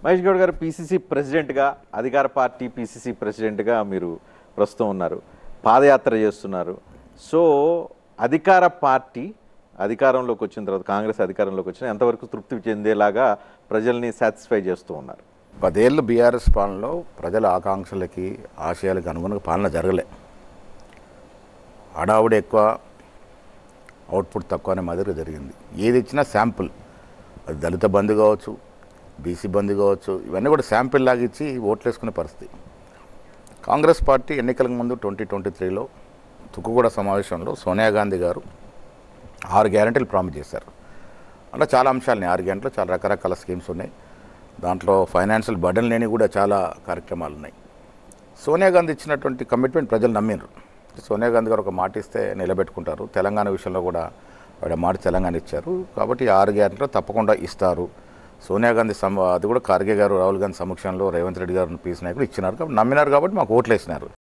మహేష్ గౌడ్ గారు పీసీసీ ప్రెసిడెంట్గా, అధికార పార్టీ పీసీసీ ప్రెసిడెంట్గా మీరు ప్రస్తుతం ఉన్నారు, పాదయాత్ర చేస్తున్నారు. సో అధికార పార్టీ అధికారంలోకి వచ్చిన తర్వాత, కాంగ్రెస్ అధికారంలోకి వచ్చిన ఎంతవరకు తృప్తి చెందేలాగా ప్రజల్ని సాటిస్ఫై చేస్తూ ఉన్నారు? 10 ఏళ్ళు బీఆర్ఎస్ పాలనలో ప్రజల ఆకాంక్షలకి ఆశయాలకు అనుగుణంగా పాలన జరగలే. హడావుడి ఎక్కువ, అవుట్పుట్ తక్కువ అనే మాదిరిగా జరిగింది. ఏది ఇచ్చినా శాంపుల్, అది దళిత బంధు కావచ్చు, బీసీ బంధు కావచ్చు, ఇవన్నీ కూడా శాంపిల్ లాగా ఇచ్చి ఓట్లు వేసుకునే పరిస్థితి. కాంగ్రెస్ పార్టీ ఎన్నికలకు ముందు 2023లో తుక్కుగూడ సమావేశంలో సోనియా గాంధీ గారు 6 గ్యారెంటీలు ప్రామిస్ చేశారు. అంటే చాలా అంశాలని, 6 గ్యారెంటీలో చాలా రకరకాల స్కీమ్స్ ఉన్నాయి. దాంట్లో ఫైనాన్షియల్ బర్డెన్ లేని కూడా చాలా కార్యక్రమాలు ఉన్నాయి. సోనియా గాంధీ ఇచ్చినటువంటి కమిట్మెంట్ ప్రజలు నమ్మినారు. సోనియా గాంధీ గారు ఒక మాట ఇస్తే నిలబెట్టుకుంటారు. తెలంగాణ విషయంలో కూడా ఆవిడ మాట తెలంగాణ ఇచ్చారు. కాబట్టి 6 గ్యారెంటీలో తప్పకుండా ఇస్తారు. సోనియా గాంధీ అది కూడా ఖార్గే గారు, రాహుల్ గాంధీ సమక్షంలో రేవంత్ రెడ్డి గారు పీసీ నాయకులు ఇచ్చినారు. కాబట్టి నమ్మినారు, కాబట్టి మాకు ఓట్లు వేసినారు.